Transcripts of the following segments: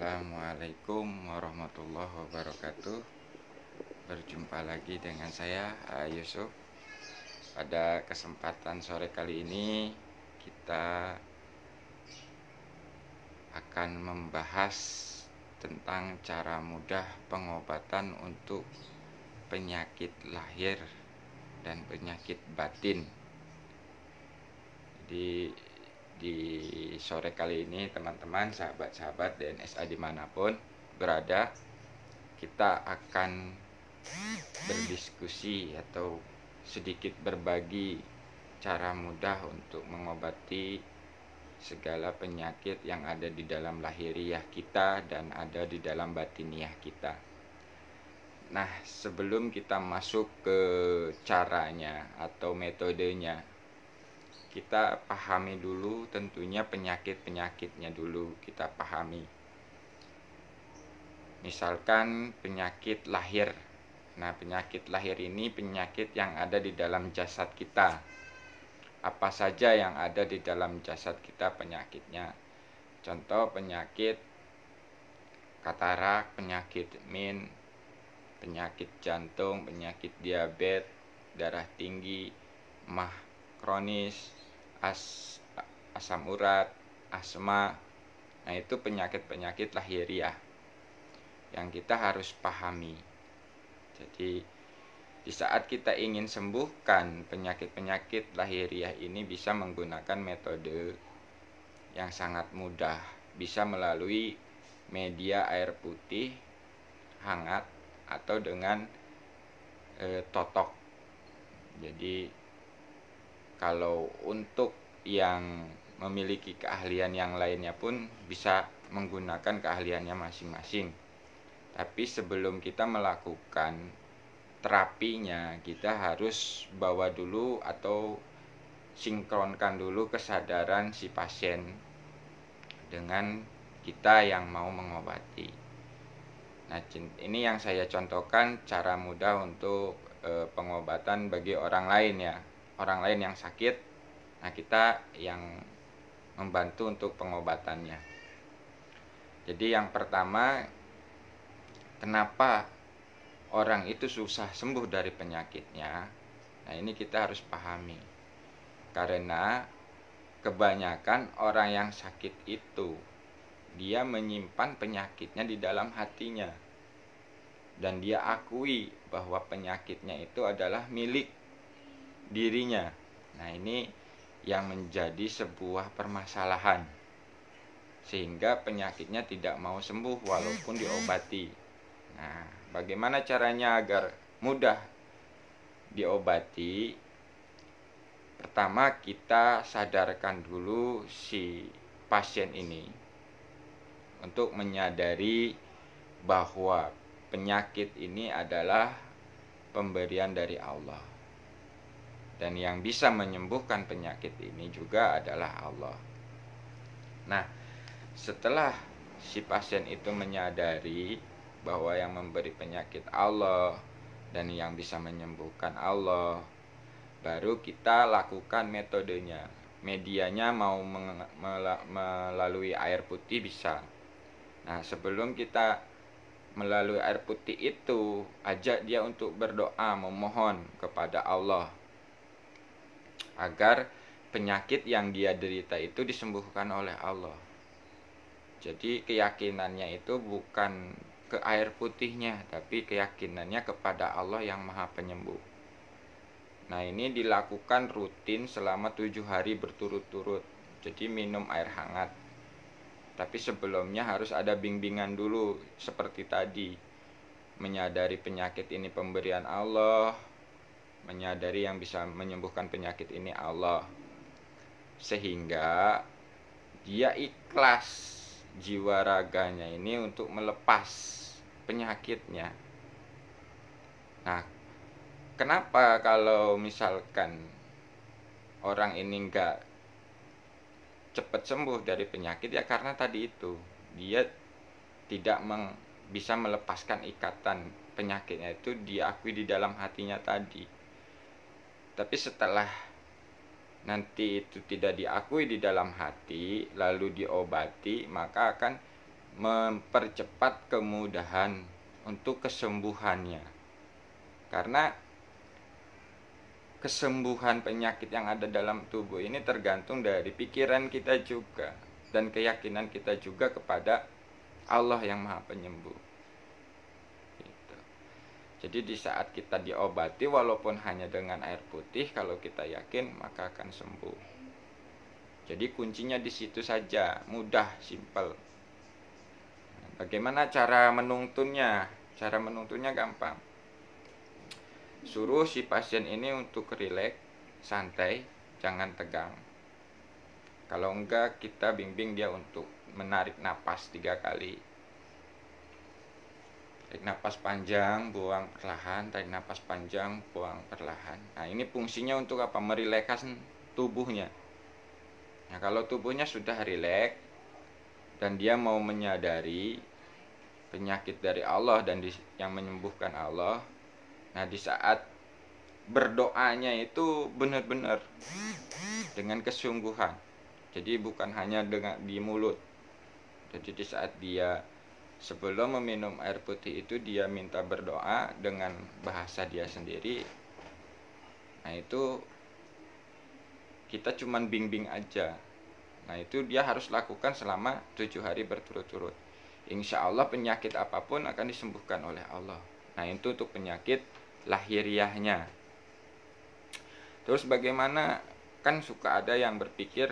Assalamualaikum warahmatullahi wabarakatuh. Berjumpa lagi dengan saya Yusuf. Pada kesempatan sore kali ini kita akan membahas tentang cara mudah pengobatan untuk penyakit lahir dan penyakit batin. Di sore kali ini teman-teman, sahabat-sahabat DNSA dimanapun berada, kita akan berdiskusi atau sedikit berbagi cara mudah untuk mengobati segala penyakit yang ada di dalam lahiriah kita dan ada di dalam batiniah kita. Nah, sebelum kita masuk ke caranya atau metodenya, kita pahami dulu tentunya penyakit-penyakitnya dulu kita pahami. Misalkan penyakit lahir. Nah, penyakit lahir ini penyakit yang ada di dalam jasad kita. Apa saja yang ada di dalam jasad kita penyakitnya. Contoh penyakit katarak, penyakit min, penyakit jantung, penyakit diabetes, darah tinggi, mah kronis, asam urat, asma. Nah, itu penyakit-penyakit lahiriah yang kita harus pahami. Jadi di saat kita ingin sembuhkan penyakit-penyakit lahiriah ini bisa menggunakan metode yang sangat mudah. Bisa melalui media air putih hangat atau dengan totok. Jadi kalau untuk yang memiliki keahlian yang lainnya pun bisa menggunakan keahliannya masing-masing. Tapi sebelum kita melakukan terapinya, kita harus bawa dulu atau sinkronkan dulu kesadaran si pasien dengan kita yang mau mengobati. Nah, ini yang saya contohkan cara mudah untuk pengobatan bagi orang lain ya. Orang lain yang sakit, nah kita yang membantu untuk pengobatannya. Jadi yang pertama, kenapa orang itu susah sembuh dari penyakitnya? Nah, ini kita harus pahami. Karena kebanyakan orang yang sakit itu dia menyimpan penyakitnya di dalam hatinya. Dan dia akui bahwa penyakitnya itu adalah milik dirinya. Nah, ini yang menjadi sebuah permasalahan. Sehingga penyakitnya tidak mau sembuh walaupun diobati. Nah, bagaimana caranya agar mudah diobati? Pertama, kita sadarkan dulu si pasien ini untuk menyadari bahwa penyakit ini adalah pemberian dari Allah. Dan yang bisa menyembuhkan penyakit ini juga adalah Allah. Nah, setelah si pasien itu menyadari bahwa yang memberi penyakit Allah dan yang bisa menyembuhkan Allah, baru kita lakukan metodenya. Medianya mau melalui air putih bisa. Nah, sebelum kita melalui air putih itu, ajak dia untuk berdoa, memohon kepada Allah agar penyakit yang dia derita itu disembuhkan oleh Allah. Jadi keyakinannya itu bukan ke air putihnya, tapi keyakinannya kepada Allah yang Maha Penyembuh. Nah, ini dilakukan rutin selama 7 hari berturut-turut. Jadi minum air hangat. Tapi sebelumnya harus ada bimbingan dulu seperti tadi. Menyadari penyakit ini pemberian Allah, menyadari yang bisa menyembuhkan penyakit ini Allah. Sehingga dia ikhlas jiwa raganya ini untuk melepas penyakitnya. Nah, kenapa kalau misalkan orang ini enggak cepat sembuh dari penyakit? Ya karena tadi itu, dia tidak bisa melepaskan ikatan penyakitnya itu diakui di dalam hatinya tadi. Tapi setelah nanti itu tidak diakui di dalam hati lalu diobati, maka akan mempercepat kemudahan untuk kesembuhannya. Karena kesembuhan penyakit yang ada dalam tubuh ini tergantung dari pikiran kita juga dan keyakinan kita juga kepada Allah yang Maha Penyembuh. Gitu. Jadi di saat kita diobati walaupun hanya dengan air putih, kalau kita yakin maka akan sembuh. Jadi kuncinya di situ saja, mudah, simpel. Bagaimana cara menuntunnya? Cara menuntunnya gampang. Suruh si pasien ini untuk rileks, santai, jangan tegang. Kalau enggak, kita bimbing dia untuk menarik napas 3 kali. Tarik napas panjang, buang perlahan, tarik napas panjang, buang perlahan. Nah, ini fungsinya untuk apa? Merilekskan tubuhnya. Nah, kalau tubuhnya sudah rileks dan dia mau menyadari penyakit dari Allah dan yang menyembuhkan Allah, nah di saat berdoanya itu benar-benar dengan kesungguhan. Jadi bukan hanya dengan di mulut. Jadi di saat dia sebelum meminum air putih itu dia minta berdoa dengan bahasa dia sendiri. Nah itu kita cuman bimbing aja. Nah itu dia harus lakukan selama 7 hari berturut-turut. Insya Allah penyakit apapun akan disembuhkan oleh Allah. Nah itu untuk penyakit lahiriahnya. Terus bagaimana, kan suka ada yang berpikir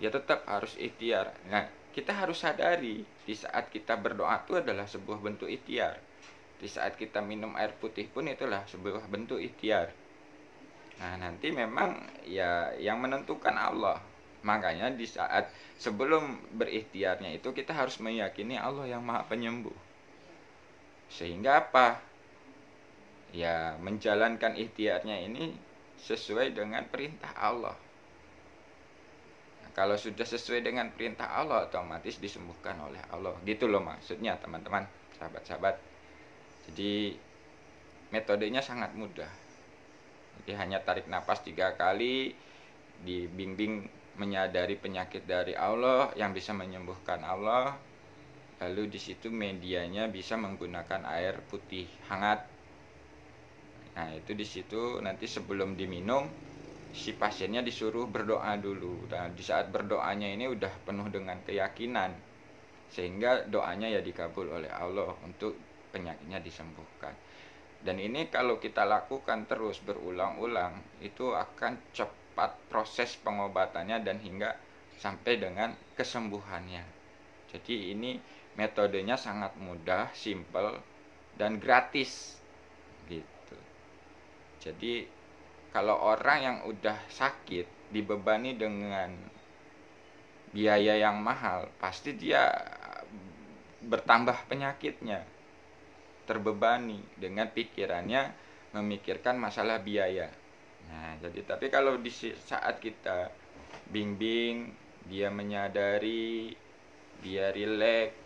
ya tetap harus ikhtiar. Nah kita harus sadari di saat kita berdoa itu adalah sebuah bentuk ikhtiar. Di saat kita minum air putih pun itulah sebuah bentuk ikhtiar. Nah nanti memang ya yang menentukan Allah. Makanya di saat sebelum berikhtiarnya itu kita harus meyakini Allah yang Maha Penyembuh. Sehingga apa? Ya menjalankan ikhtiarnya ini sesuai dengan perintah Allah. Nah, kalau sudah sesuai dengan perintah Allah otomatis disembuhkan oleh Allah. Gitu loh maksudnya teman-teman, sahabat-sahabat. Jadi metodenya sangat mudah. Jadi hanya tarik napas 3 kali, dibimbing menyadari penyakit dari Allah yang bisa menyembuhkan Allah. Lalu di situ medianya bisa menggunakan air putih hangat. Nah, itu di situ nanti sebelum diminum si pasiennya disuruh berdoa dulu. Nah, di saat berdoanya ini udah penuh dengan keyakinan sehingga doanya ya dikabul oleh Allah untuk penyakitnya disembuhkan. Dan ini kalau kita lakukan terus berulang-ulang itu akan cepat proses pengobatannya dan hingga sampai dengan kesembuhannya. Jadi ini metodenya sangat mudah, simple, dan gratis gitu. Jadi kalau orang yang udah sakit dibebani dengan biaya yang mahal, pasti dia bertambah penyakitnya, terbebani dengan pikirannya memikirkan masalah biaya. Nah, jadi tapi kalau di saat kita bimbing, dia menyadari, dia rileks,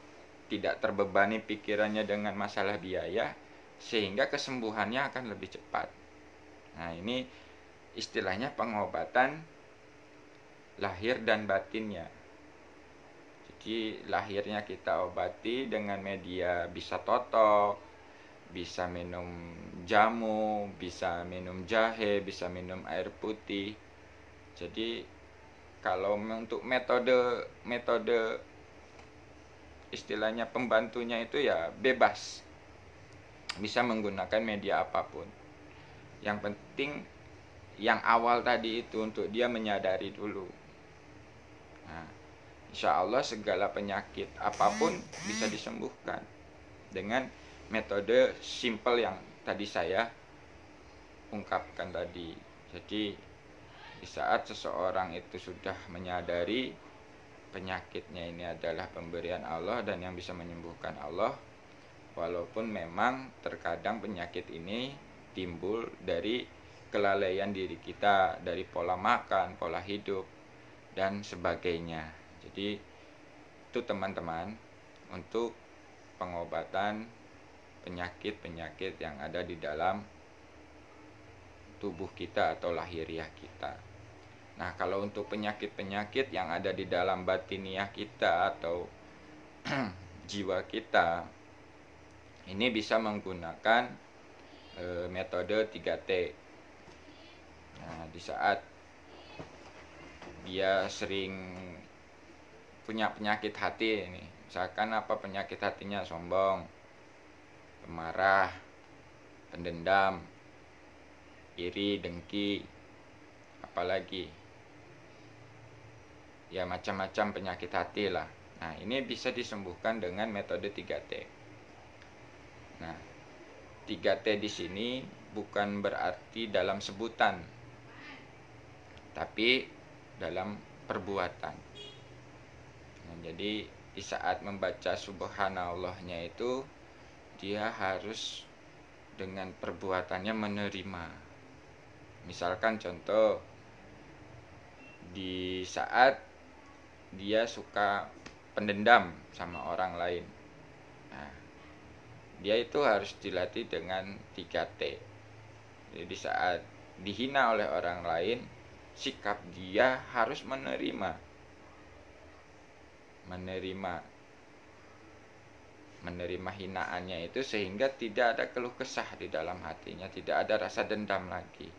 tidak terbebani pikirannya dengan masalah biaya, sehingga kesembuhannya akan lebih cepat. Nah, ini istilahnya pengobatan lahir dan batinnya. Jadi lahirnya kita obati dengan media bisa totok, bisa minum jamu, bisa minum jahe, bisa minum air putih. Jadi kalau untuk metode istilahnya pembantunya itu ya bebas, bisa menggunakan media apapun. Yang penting yang awal tadi itu untuk dia menyadari dulu. Nah, insya Allah segala penyakit apapun bisa disembuhkan dengan metode simple yang tadi saya ungkapkan tadi. Jadi di saat seseorang itu sudah menyadari penyakitnya ini adalah pemberian Allah dan yang bisa menyembuhkan Allah, walaupun memang terkadang penyakit ini timbul dari kelalaian diri kita, dari pola makan, pola hidup, dan sebagainya. Jadi itu teman-teman untuk pengobatan penyakit-penyakit yang ada di dalam tubuh kita atau lahiriah kita. Nah, kalau untuk penyakit-penyakit yang ada di dalam batiniah kita atau jiwa kita, ini bisa menggunakan metode 3T. Nah, di saat dia sering punya penyakit hati ini, misalkan apa penyakit hatinya, sombong, pemarah, pendendam, iri, dengki, apalagi ya macam-macam penyakit hati lah. Nah, ini bisa disembuhkan dengan metode 3T. Nah, 3T di sini bukan berarti dalam sebutan, tapi dalam perbuatan. Nah, jadi di saat membaca subhanallahnya itu, dia harus dengan perbuatannya menerima. Misalkan contoh, di saat dia suka pendendam sama orang lain, nah, dia itu harus dilatih dengan 3T. Jadi di saat dihina oleh orang lain, sikap dia harus menerima hinaannya itu, sehingga tidak ada keluh kesah di dalam hatinya, tidak ada rasa dendam lagi.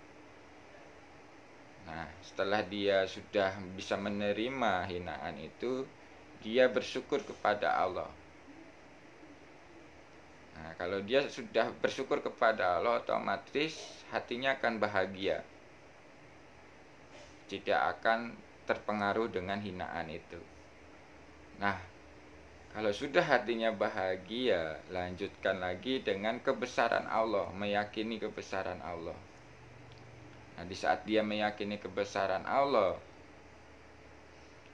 Nah, setelah dia sudah bisa menerima hinaan itu, dia bersyukur kepada Allah. Nah, kalau dia sudah bersyukur kepada Allah, otomatis hatinya akan bahagia, tidak akan terpengaruh dengan hinaan itu. Nah, kalau sudah hatinya bahagia, lanjutkan lagi dengan kebesaran Allah, meyakini kebesaran Allah. Nah, di saat dia meyakini kebesaran Allah,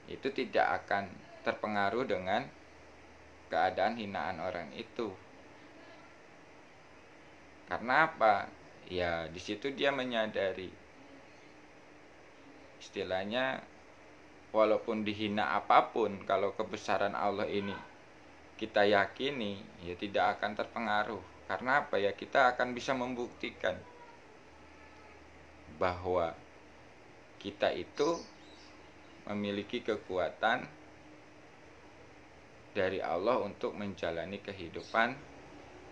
itu tidak akan terpengaruh dengan keadaan hinaan orang itu. Karena apa? Ya, di situ dia menyadari, istilahnya, walaupun dihina apapun, kalau kebesaran Allah ini kita yakini, ya tidak akan terpengaruh. Karena apa? Ya, kita akan bisa membuktikan bahwa kita itu memiliki kekuatan dari Allah untuk menjalani kehidupan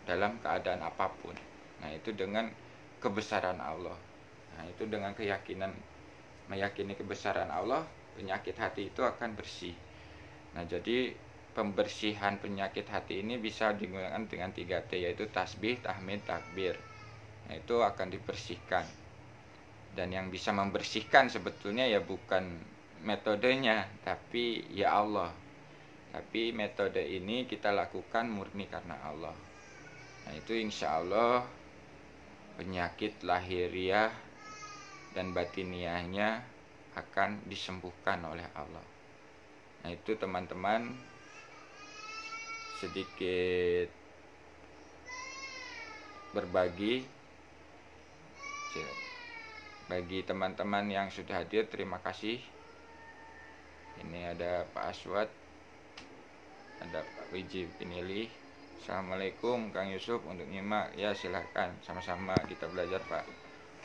dalam keadaan apapun. Nah, itu dengan kebesaran Allah. Nah, itu dengan keyakinan, meyakini kebesaran Allah, penyakit hati itu akan bersih. Nah, jadi pembersihan penyakit hati ini bisa digunakan dengan 3T, yaitu tasbih, tahmid, takbir. Nah, itu akan dibersihkan. Dan yang bisa membersihkan sebetulnya ya bukan metodenya, tapi ya Allah. Tapi metode ini kita lakukan murni karena Allah. Nah, itu insya Allah penyakit lahiriah dan batiniahnya akan disembuhkan oleh Allah. Nah, itu teman-teman sedikit berbagi. Bagi teman-teman yang sudah hadir, terima kasih. Ini ada Pak Aswad, ada Pak Wiji Pinili. Assalamualaikum Kang Yusuf, untuk nyimak. Ya, silahkan, sama-sama kita belajar Pak.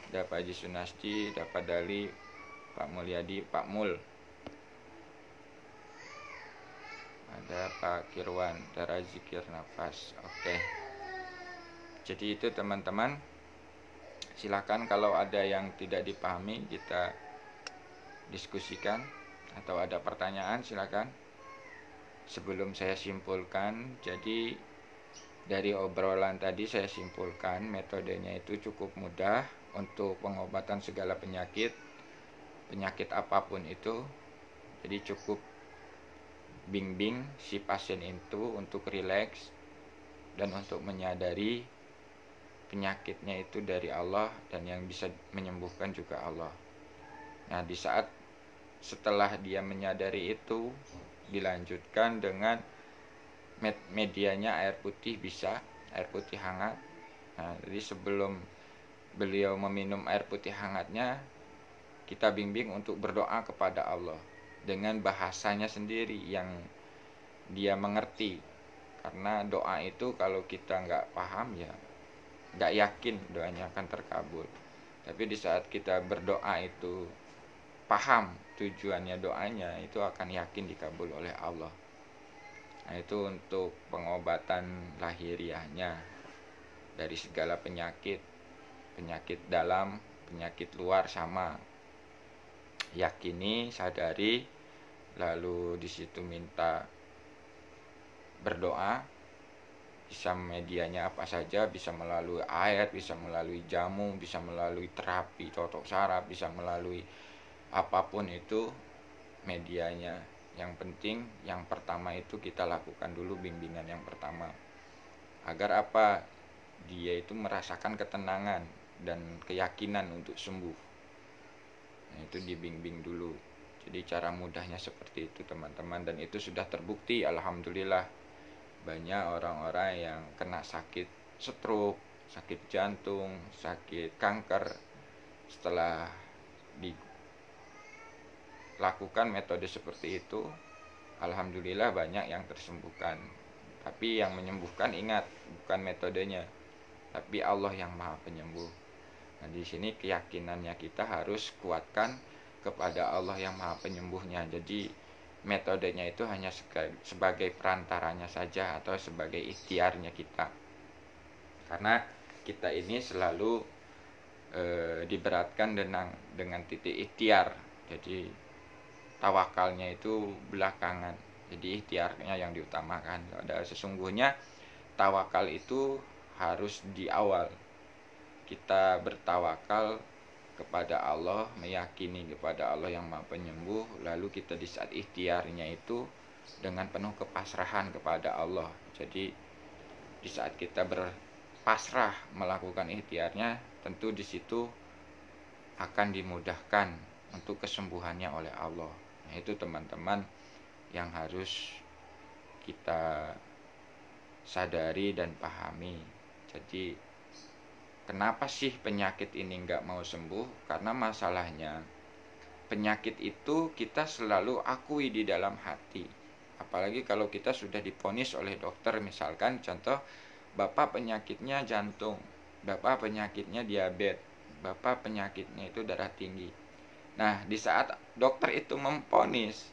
Ada Pak Haji Sunasti, ada Pak Dali, Pak Mulyadi, Pak Mul, ada Pak Kirwan, Dara Zikir Nafas. Oke. Jadi itu teman-teman, silakan kalau ada yang tidak dipahami kita diskusikan, atau ada pertanyaan silakan. Sebelum saya simpulkan, jadi dari obrolan tadi saya simpulkan metodenya itu cukup mudah untuk pengobatan segala penyakit apapun itu. Jadi cukup bimbing si pasien itu untuk rileks dan untuk menyadari penyakitnya itu dari Allah, dan yang bisa menyembuhkan juga Allah. Nah, di saat setelah dia menyadari itu, dilanjutkan dengan medianya air putih, bisa air putih hangat. Nah, jadi sebelum beliau meminum air putih hangatnya, kita bimbing untuk berdoa kepada Allah dengan bahasanya sendiri yang dia mengerti. Karena doa itu kalau kita nggak paham, ya nggak yakin doanya akan terkabul. Tapi di saat kita berdoa itu paham tujuannya doanya, itu akan yakin dikabul oleh Allah. Nah, itu untuk pengobatan lahiriahnya dari segala penyakit, penyakit dalam, penyakit luar sama. Yakini, sadari, lalu di situ minta berdoa. Bisa medianya apa saja, bisa melalui air, bisa melalui jamu, bisa melalui terapi cocok saraf, bisa melalui apapun itu medianya. Yang penting yang pertama itu kita lakukan dulu bimbingan yang pertama, agar apa, dia itu merasakan ketenangan dan keyakinan untuk sembuh. Nah, itu dibimbing dulu. Jadi cara mudahnya seperti itu teman-teman, dan itu sudah terbukti alhamdulillah. Banyak orang-orang yang kena sakit stroke, sakit jantung, sakit kanker, setelah dilakukan metode seperti itu, alhamdulillah banyak yang tersembuhkan. Tapi yang menyembuhkan, ingat, bukan metodenya, tapi Allah yang Maha Penyembuh. Nah, di sini keyakinannya kita harus kuatkan kepada Allah yang Maha Penyembuhnya. Jadi metodenya itu hanya sebagai perantaranya saja, atau sebagai ikhtiarnya kita. Karena kita ini selalu diberatkan dengan titik ikhtiar. Jadi tawakalnya itu belakangan, jadi ikhtiarnya yang diutamakan. Sesungguhnya tawakal itu harus di awal. Kita bertawakal kepada Allah, meyakini kepada Allah yang Maha Penyembuh, lalu kita di saat ikhtiarnya itu dengan penuh kepasrahan kepada Allah. Jadi di saat kita berpasrah melakukan ikhtiarnya, tentu di situ akan dimudahkan untuk kesembuhannya oleh Allah. Nah, itu teman-teman yang harus kita sadari dan pahami. Jadi kenapa sih penyakit ini nggak mau sembuh? Karena masalahnya penyakit itu kita selalu akui di dalam hati. Apalagi kalau kita sudah divonis oleh dokter, misalkan contoh, Bapak penyakitnya jantung, Bapak penyakitnya diabetes, Bapak penyakitnya itu darah tinggi. Nah, di saat dokter itu memvonis,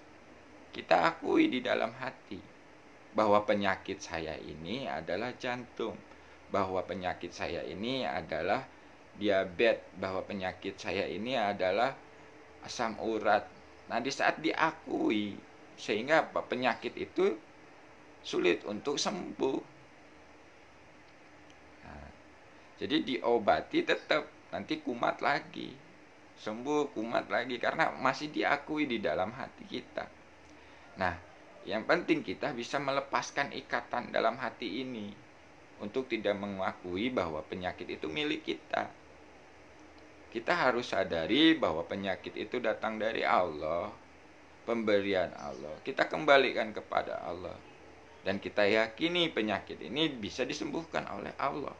kita akui di dalam hati bahwa penyakit saya ini adalah jantung, bahwa penyakit saya ini adalah diabetes, bahwa penyakit saya ini adalah asam urat. Nah, di saat diakui, sehingga apa, penyakit itu sulit untuk sembuh. Nah, jadi diobati tetap, nanti kumat lagi, sembuh kumat lagi, karena masih diakui di dalam hati kita. Nah, yang penting kita bisa melepaskan ikatan dalam hati ini untuk tidak mengakui bahwa penyakit itu milik kita. Kita harus sadari bahwa penyakit itu datang dari Allah, pemberian Allah. Kita kembalikan kepada Allah, dan kita yakini penyakit ini bisa disembuhkan oleh Allah.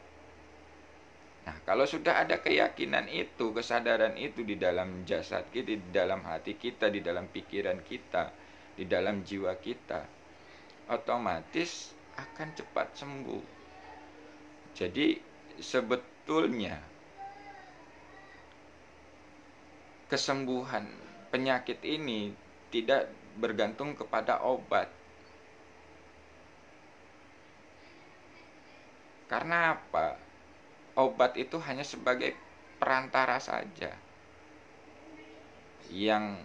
Nah, kalau sudah ada keyakinan itu, kesadaran itu di dalam jasad kita, di dalam hati kita, di dalam pikiran kita, di dalam jiwa kita, otomatis akan cepat sembuh. Jadi sebetulnya kesembuhan penyakit ini tidak bergantung kepada obat. Karena apa? Obat itu hanya sebagai perantara saja. Yang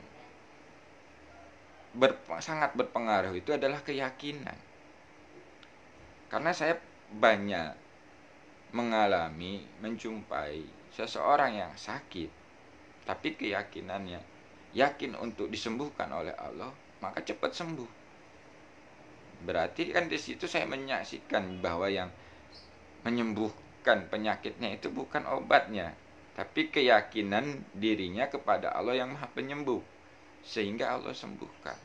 sangat berpengaruh itu adalah keyakinan. Karena saya banyak menjumpai seseorang yang sakit, tapi keyakinannya yakin untuk disembuhkan oleh Allah, maka cepat sembuh. Berarti kan di situ saya menyaksikan bahwa yang menyembuhkan penyakitnya itu bukan obatnya, tapi keyakinan dirinya kepada Allah yang Maha Penyembuh, sehingga Allah sembuhkan.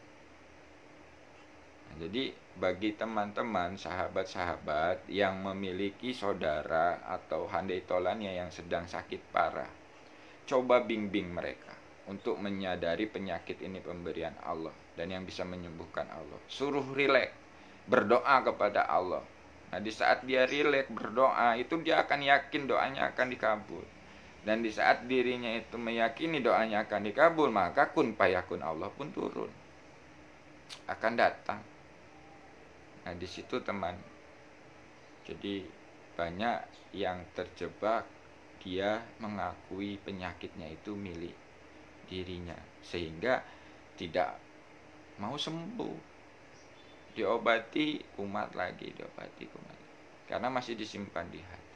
Nah, jadi bagi teman-teman, sahabat-sahabat yang memiliki saudara atau handai tolannya yang sedang sakit parah, coba bimbing mereka untuk menyadari penyakit ini pemberian Allah dan yang bisa menyembuhkan Allah. Suruh rileks, berdoa kepada Allah. Nah, di saat dia rileks berdoa, itu dia akan yakin doanya akan dikabul. Dan di saat dirinya itu meyakini doanya akan dikabul, maka kun payakun Allah pun turun, akan datang. Nah, di situ teman. Jadi banyak yang terjebak, dia mengakui penyakitnya itu milik dirinya sehingga tidak mau sembuh. Diobati kumat lagi, diobati kumat lagi, karena masih disimpan di hati.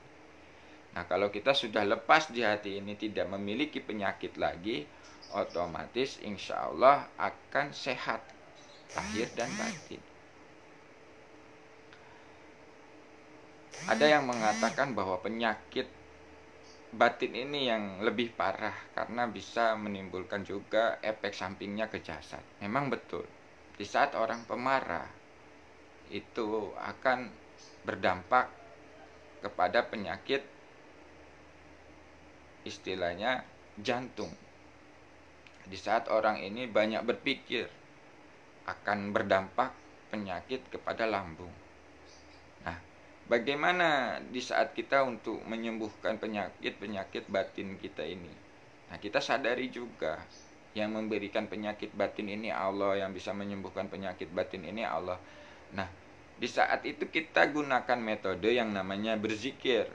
Nah, kalau kita sudah lepas di hati ini, tidak memiliki penyakit lagi, otomatis insya Allah akan sehat lahir dan batin. Ada yang mengatakan bahwa penyakit batin ini yang lebih parah karena bisa menimbulkan juga efek sampingnya ke jasad. Memang betul, di saat orang pemarah itu akan berdampak kepada penyakit istilahnya jantung. Di saat orang ini banyak berpikir, akan berdampak penyakit kepada lambung. Nah, bagaimana di saat kita untuk menyembuhkan penyakit batin kita ini? Nah, kita sadari juga yang memberikan penyakit batin ini Allah, yang bisa menyembuhkan penyakit batin ini Allah. Nah, di saat itu kita gunakan metode yang namanya berzikir.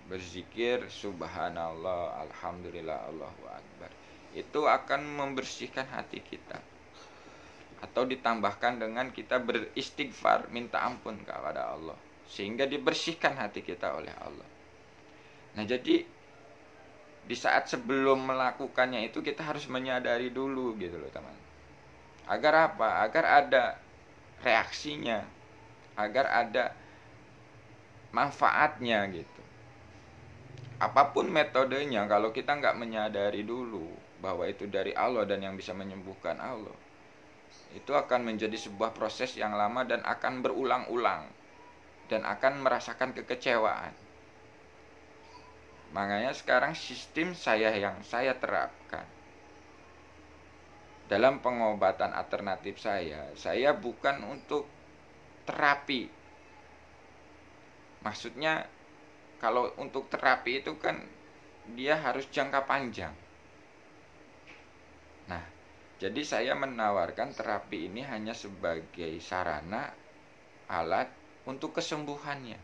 Berzikir subhanallah, alhamdulillah, Allahu akbar. Itu akan membersihkan hati kita. Atau ditambahkan dengan kita beristighfar, minta ampun kepada Allah, sehingga dibersihkan hati kita oleh Allah. Nah, jadi di saat sebelum melakukannya itu kita harus menyadari dulu gitu loh teman. Agar apa? Agar ada reaksinya, agar ada manfaatnya gitu. Apapun metodenya, kalau kita nggak menyadari dulu bahwa itu dari Allah dan yang bisa menyembuhkan Allah, itu akan menjadi sebuah proses yang lama dan akan berulang-ulang dan akan merasakan kekecewaan. Makanya sekarang sistem yang saya terapkan dalam pengobatan alternatif saya bukan untuk terapi. Maksudnya kalau untuk terapi itu kan dia harus jangka panjang. Nah, jadi saya menawarkan terapi ini hanya sebagai sarana, alat untuk kesembuhannya.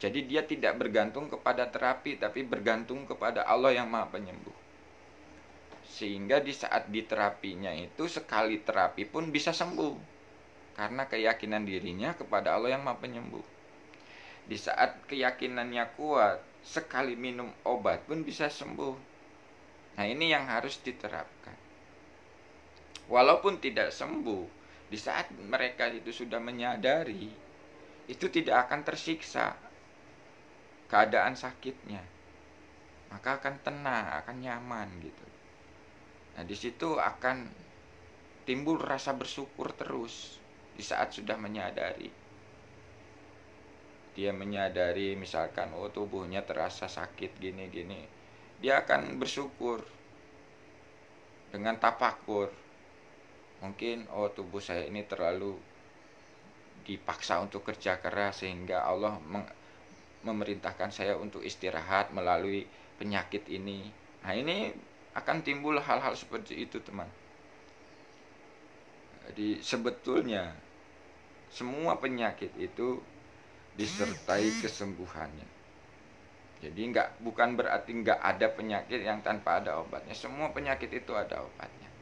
Jadi dia tidak bergantung kepada terapi, tapi bergantung kepada Allah yang Maha Penyembuh. Sehingga di saat diterapinya itu, sekali terapi pun bisa sembuh, karena keyakinan dirinya kepada Allah yang Maha Penyembuh. Di saat keyakinannya kuat, sekali minum obat pun bisa sembuh. Nah, ini yang harus diterapkan. Walaupun tidak sembuh, di saat mereka itu sudah menyadari, itu tidak akan tersiksa keadaan sakitnya, maka akan tenang, akan nyaman gitu. Nah, di situ akan timbul rasa bersyukur terus di saat sudah menyadari. Dia menyadari misalkan tubuhnya terasa sakit gini-gini, dia akan bersyukur dengan tafakur. Mungkin tubuh saya ini terlalu dipaksa untuk kerja keras sehingga Allah memerintahkan saya untuk istirahat melalui penyakit ini. Nah, ini akan timbul hal-hal seperti itu teman. Jadi sebetulnya semua penyakit itu disertai kesembuhannya. Jadi bukan berarti nggak ada penyakit yang tanpa ada obatnya. Semua penyakit itu ada obatnya.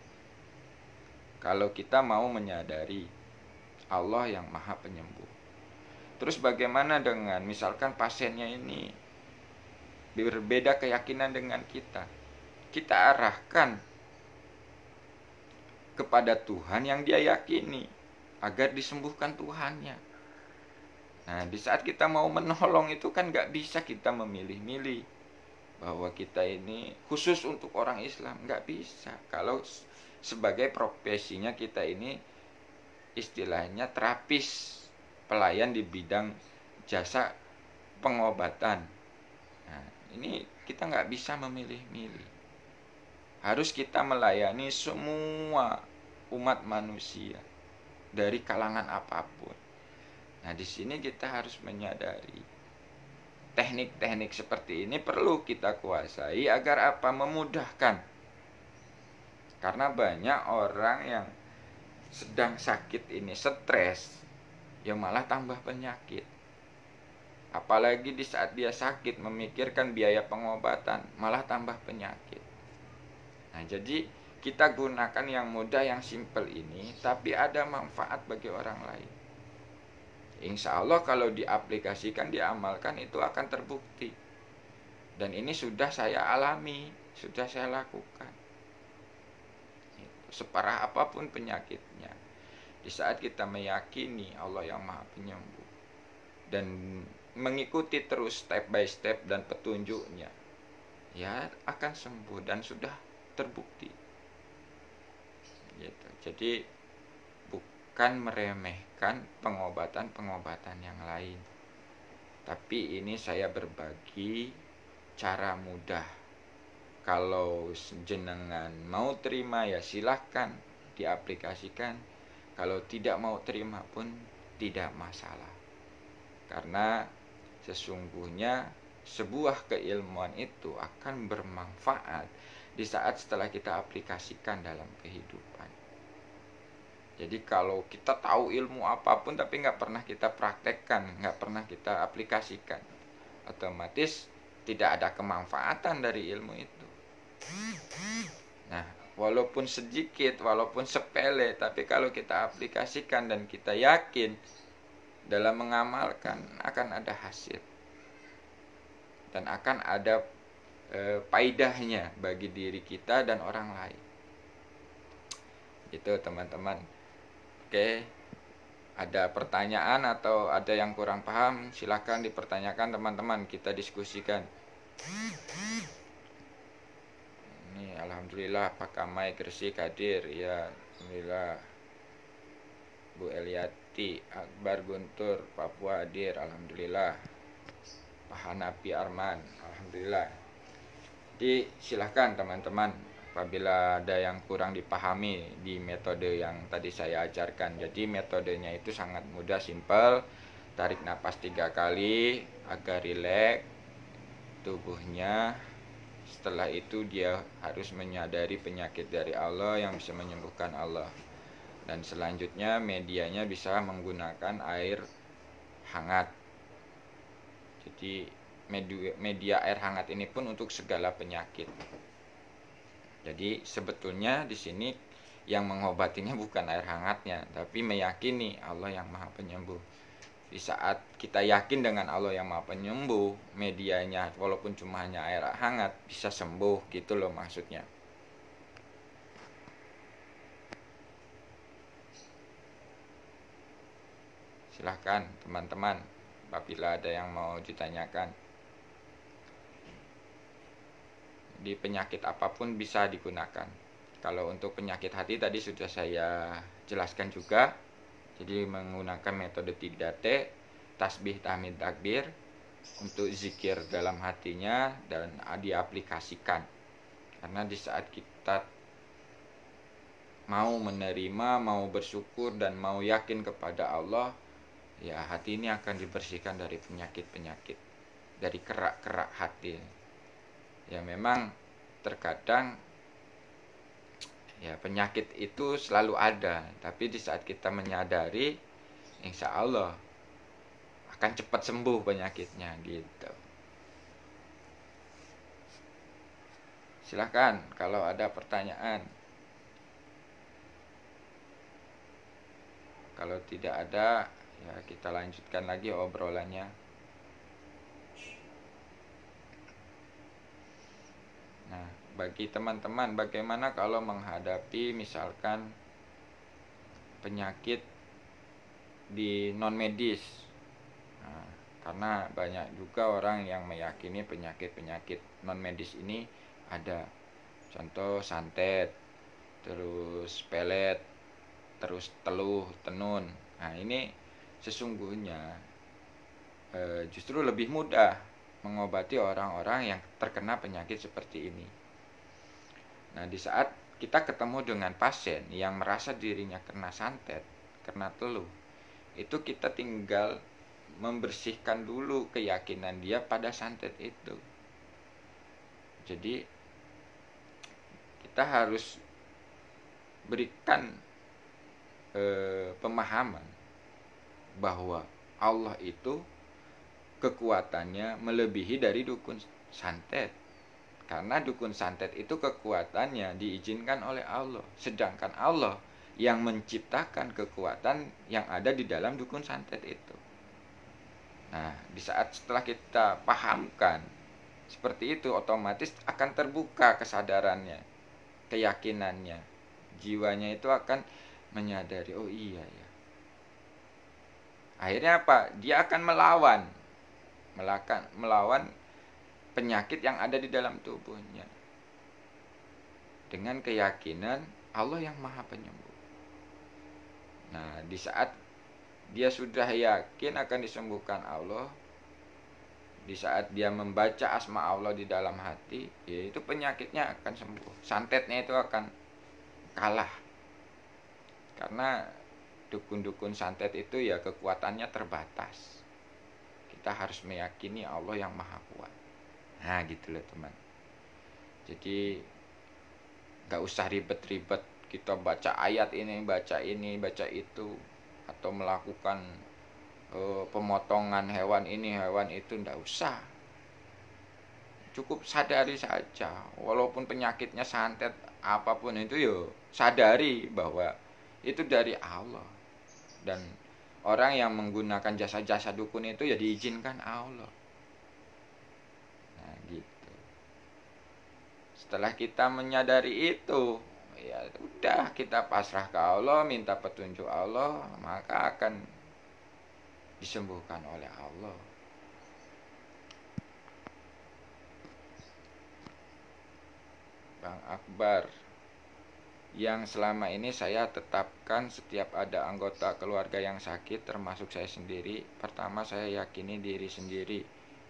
Kalau kita mau menyadari Allah yang Maha Penyembuh. Terus bagaimana dengan misalkan pasiennya ini berbeda keyakinan dengan kita? Kita arahkan kepada Tuhan yang dia yakini agar disembuhkan Tuhannya. Nah, di saat kita mau menolong itu kan gak bisa kita memilih-milih bahwa kita ini khusus untuk orang Islam. Gak bisa. Kalau sebagai profesinya kita ini istilahnya terapis, pelayan di bidang jasa pengobatan. Nah, ini kita gak bisa memilih-milih. Harus kita melayani semua umat manusia dari kalangan apapun. Nah, di sini kita harus menyadari teknik-teknik seperti ini perlu kita kuasai agar apa? Memudahkan. Karena banyak orang yang sedang sakit ini stres, ya malah tambah penyakit. Apalagi di saat dia sakit memikirkan biaya pengobatan, malah tambah penyakit. Nah, jadi kita gunakan yang mudah, yang simple ini, tapi ada manfaat bagi orang lain. Insya Allah kalau diaplikasikan, diamalkan, itu akan terbukti. Dan ini sudah saya alami, sudah saya lakukan. Separah apapun penyakitnya, di saat kita meyakini Allah yang Maha Penyembuh dan mengikuti terus step by step dan petunjuknya, ya akan sembuh dan sudah terbukti. Gitu. Jadi bukan meremehkan pengobatan-pengobatan yang lain, tapi ini saya berbagi cara mudah. Kalau jenengan mau terima ya silahkan diaplikasikan. Kalau tidak mau terima pun tidak masalah. Karena sesungguhnya sebuah keilmuan itu akan bermanfaat di saat setelah kita aplikasikan dalam kehidupan. Jadi kalau kita tahu ilmu apapun tapi nggak pernah kita praktekkan, nggak pernah kita aplikasikan, otomatis tidak ada kemanfaatan dari ilmu itu. Nah, walaupun sedikit, walaupun sepele, tapi kalau kita aplikasikan dan kita yakin dalam mengamalkan, akan ada hasil dan akan ada faedahnya bagi diri kita dan orang lain. Itu teman-teman. Oke, ada pertanyaan atau ada yang kurang paham, silakan dipertanyakan teman-teman, kita diskusikan. Ini alhamdulillah Pak Kamai Gresik hadir ya, alhamdulillah. Bu Eliati, Akbar Guntur, Papua hadir, alhamdulillah. Pak Hanapi Arman, alhamdulillah. Jadi silahkan teman-teman, apabila ada yang kurang dipahami di metode yang tadi saya ajarkan. Jadi metodenya itu sangat mudah, simpel. Tarik napas 3 kali agar rileks tubuhnya. Setelah itu dia harus menyadari penyakit dari Allah yang bisa menyembuhkan Allah. Dan selanjutnya medianya bisa menggunakan air hangat. Jadi media air hangat ini pun untuk segala penyakit. Jadi sebetulnya di sini yang mengobatinya bukan air hangatnya, tapi meyakini Allah yang Maha Penyembuh. Di saat kita yakin dengan Allah yang Maha Penyembuh, medianya walaupun cuma hanya air hangat bisa sembuh, gitu loh maksudnya. Silahkan teman-teman, apabila ada yang mau ditanyakan. Di penyakit apapun bisa digunakan. Kalau untuk penyakit hati tadi sudah saya jelaskan juga. Jadi menggunakan metode 3T, tasbih, tahmid, takbir, untuk zikir dalam hatinya dan diaplikasikan. Karena di saat kita mau menerima, mau bersyukur dan mau yakin kepada Allah, ya hati ini akan dibersihkan dari penyakit-penyakit, dari kerak-kerak hati. Ya memang terkadang ya penyakit itu selalu ada, tapi di saat kita menyadari, insya Allah akan cepat sembuh penyakitnya gitu. Silahkan kalau ada pertanyaan. Kalau tidak ada, ya kita lanjutkan lagi obrolannya. Nah, bagi teman-teman, bagaimana kalau menghadapi misalkan penyakit di non medis? Nah, karena banyak juga orang yang meyakini penyakit-penyakit non medis ini ada. Contoh santet, terus pelet, terus teluh, tenun. Nah, ini sesungguhnya justru lebih mudah mengobati orang-orang yang terkena penyakit seperti ini. Nah, di saat kita ketemu dengan pasien yang merasa dirinya kena santet, kena teluh, itu kita tinggal membersihkan dulu keyakinan dia pada santet itu. Jadi kita harus berikan pemahaman bahwa Allah itu kekuatannya melebihi dari dukun santet. Karena dukun santet itu kekuatannya diizinkan oleh Allah, sedangkan Allah yang menciptakan kekuatan yang ada di dalam dukun santet itu. Nah, di saat setelah kita pahamkan seperti itu, otomatis akan terbuka kesadarannya, keyakinannya, jiwanya itu akan menyadari, oh iya ya. Akhirnya apa? Dia akan melawan penyakit yang ada di dalam tubuhnya dengan keyakinan Allah yang Maha Penyembuh. Nah, di saat dia sudah yakin akan disembuhkan Allah, di saat dia membaca asma Allah di dalam hati, yaitu penyakitnya akan sembuh. Santetnya itu akan kalah. Karena dukun-dukun santet itu ya kekuatannya terbatas. Kita harus meyakini Allah yang Maha Kuat. Nah, gitu loh teman. Jadi gak usah ribet-ribet kita baca ayat ini, baca itu, atau melakukan pemotongan hewan ini, hewan itu, ndak usah. Cukup sadari saja, walaupun penyakitnya santet apapun itu, yo sadari bahwa itu dari Allah. Dan orang yang menggunakan jasa-jasa dukun itu ya diizinkan Allah. Nah, gitu. Setelah kita menyadari itu, ya udah kita pasrah ke Allah, minta petunjuk Allah, maka akan disembuhkan oleh Allah. Bang Akbar, yang selama ini saya tetapkan setiap ada anggota keluarga yang sakit, termasuk saya sendiri, pertama saya yakini diri sendiri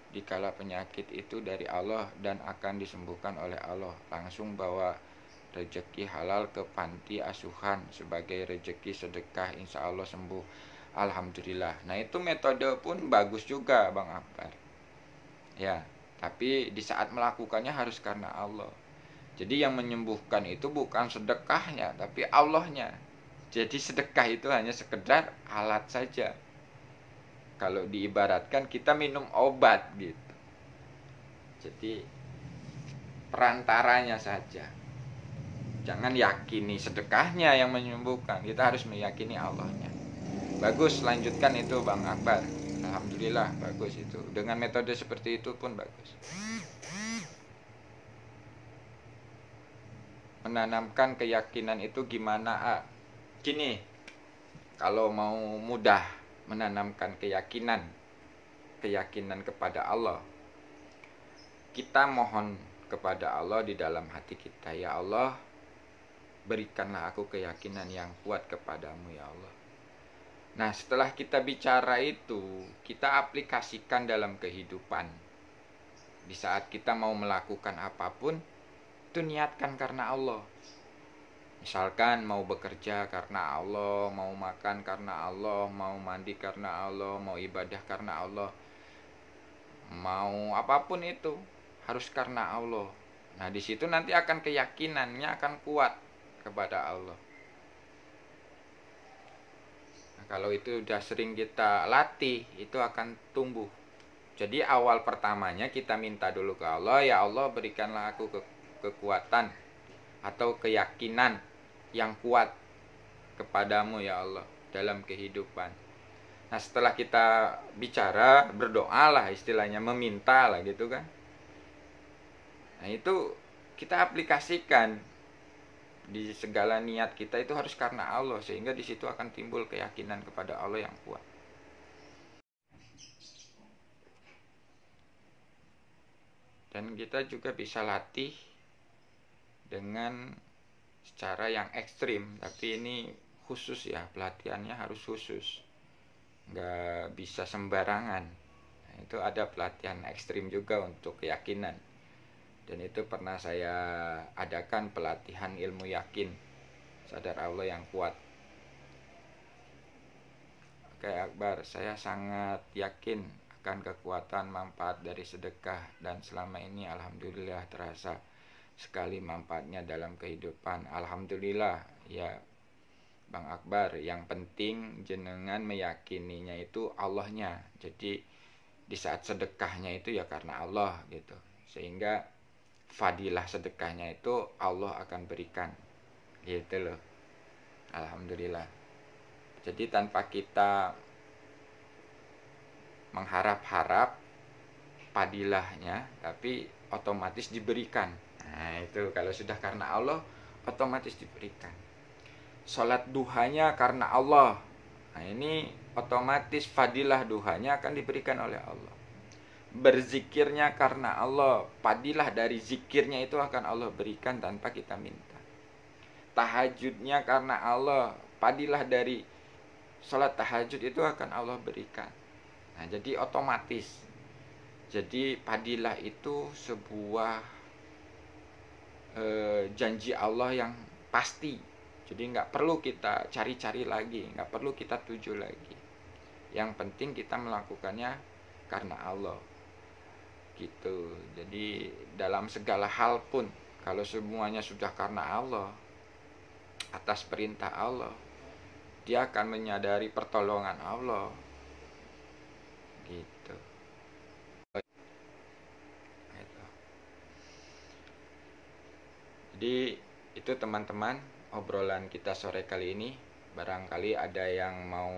dikala penyakit itu dari Allah dan akan disembuhkan oleh Allah. Langsung bawa rezeki halal ke panti asuhan sebagai rezeki sedekah, insya Allah sembuh. Alhamdulillah. Nah, itu metode pun bagus juga Bang Akbar. Ya, tapi di saat melakukannya harus karena Allah. Jadi yang menyembuhkan itu bukan sedekahnya, tapi Allahnya. Jadi sedekah itu hanya sekedar alat saja. Kalau diibaratkan kita minum obat gitu. Jadi perantaranya saja. Jangan yakini sedekahnya yang menyembuhkan, kita harus meyakini Allahnya. Bagus, lanjutkan itu Bang Akbar. Alhamdulillah, bagus itu. Dengan metode seperti itu pun bagus. Menanamkan keyakinan itu gimana? Gini, kalau mau mudah menanamkan keyakinan kepada Allah, kita mohon kepada Allah di dalam hati kita, ya Allah, berikanlah aku keyakinan yang kuat kepadamu ya Allah. Nah, setelah kita bicara itu, kita aplikasikan dalam kehidupan. Di saat kita mau melakukan apapun, itu niatkan karena Allah. Misalkan mau bekerja karena Allah, mau makan karena Allah, mau mandi karena Allah, mau ibadah karena Allah, mau apapun itu harus karena Allah. Nah, di situ nanti akan keyakinannya akan kuat kepada Allah. Kalau itu udah sering kita latih, itu akan tumbuh. Jadi awal pertamanya kita minta dulu ke Allah, ya Allah berikanlah aku kekuatan atau keyakinan yang kuat kepadamu ya Allah dalam kehidupan. Nah, setelah kita bicara, berdoa lah istilahnya, meminta lah gitu kan. Nah, itu kita aplikasikan di segala niat kita, itu harus karena Allah, sehingga di situ akan timbul keyakinan kepada Allah yang kuat. Dan kita juga bisa latih dengan secara yang ekstrim, tapi ini khusus ya, pelatihannya harus khusus, nggak bisa sembarangan. Nah, itu ada pelatihan ekstrim juga untuk keyakinan. Dan itu pernah saya adakan pelatihan ilmu yakin, sadar Allah yang kuat. Oke Akbar, saya sangat yakin akan kekuatan manfaat dari sedekah, dan selama ini alhamdulillah terasa sekali manfaatnya dalam kehidupan. Alhamdulillah ya, Bang Akbar, yang penting jenengan meyakininya itu Allahnya. Jadi di saat sedekahnya itu ya karena Allah gitu. Sehingga fadilah sedekahnya itu Allah akan berikan. Gitu loh. Alhamdulillah. Jadi tanpa kita mengharap-harap padilahnya, tapi otomatis diberikan. Nah itu kalau sudah karena Allah, otomatis diberikan. Sholat duhanya karena Allah, nah ini otomatis fadilah duhanya akan diberikan oleh Allah. Berzikirnya karena Allah, fadilah dari zikirnya itu akan Allah berikan tanpa kita minta. Tahajudnya karena Allah, fadilah dari sholat tahajud itu akan Allah berikan. Nah jadi otomatis. Jadi fadilah itu sebuah janji Allah yang pasti. Jadi nggak perlu kita cari-cari lagi, nggak perlu kita tuju lagi. Yang penting kita melakukannya karena Allah. Gitu. Jadi dalam segala hal pun, kalau semuanya sudah karena Allah, atas perintah Allah, dia akan menyadari pertolongan Allah. Gitu. Jadi itu teman-teman obrolan kita sore kali ini. Barangkali ada yang mau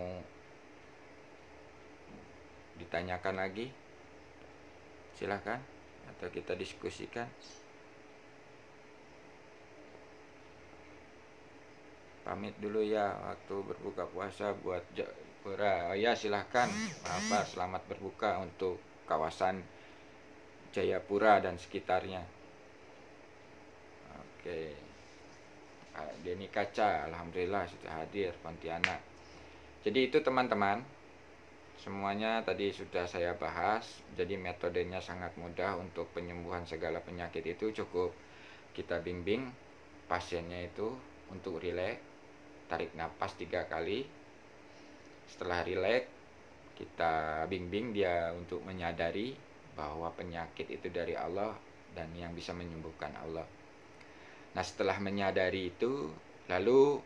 ditanyakan lagi, silakan, atau kita diskusikan. Pamit dulu ya waktu berbuka puasa buat Jayapura. Oh ya silahkan, apa selamat berbuka untuk kawasan Jayapura dan sekitarnya. Oke. Denny Kaca, alhamdulillah sudah hadir Pontianak. Jadi itu teman-teman, semuanya tadi sudah saya bahas. Jadi metodenya sangat mudah untuk penyembuhan segala penyakit itu. Cukup kita bimbing pasiennya itu untuk rileks, tarik nafas 3 kali. Setelah rileks, kita bimbing dia untuk menyadari bahwa penyakit itu dari Allah dan yang bisa menyembuhkan Allah. Nah setelah menyadari itu, lalu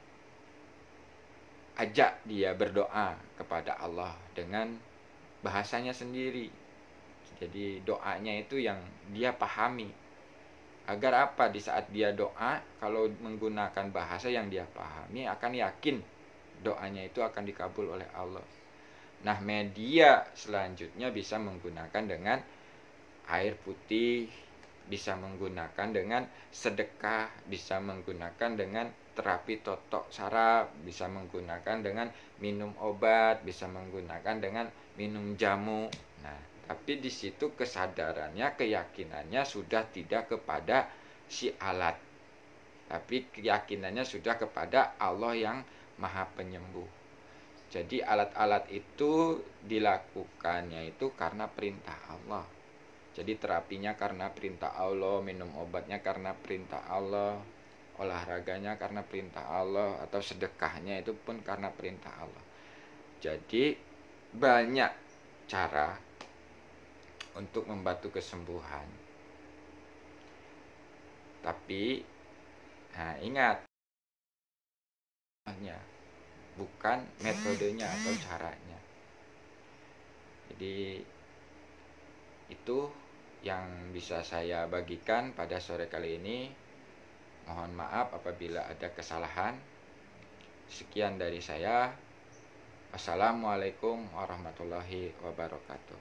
ajak dia berdoa kepada Allah dengan bahasanya sendiri. Jadi doanya itu yang dia pahami. Agar apa? Di saat dia doa, kalau menggunakan bahasa yang dia pahami, akan yakin doanya itu akan dikabul oleh Allah. Nah media selanjutnya bisa menggunakan dengan air putih, bisa menggunakan dengan sedekah, bisa menggunakan dengan terapi totok saraf, bisa menggunakan dengan minum obat, bisa menggunakan dengan minum jamu. Nah, tapi di situ kesadarannya, keyakinannya sudah tidak kepada si alat, tapi keyakinannya sudah kepada Allah yang Maha Penyembuh. Jadi alat-alat itu dilakukannya itu karena perintah Allah. Jadi terapinya karena perintah Allah, minum obatnya karena perintah Allah, olahraganya karena perintah Allah, atau sedekahnya itu pun karena perintah Allah. Jadi banyak cara untuk membantu kesembuhan. Tapi ingat, bukan metodenya atau caranya. Jadi itu yang bisa saya bagikan pada sore kali ini. Mohon maaf apabila ada kesalahan. Sekian dari saya. Wassalamualaikum warahmatullahi wabarakatuh.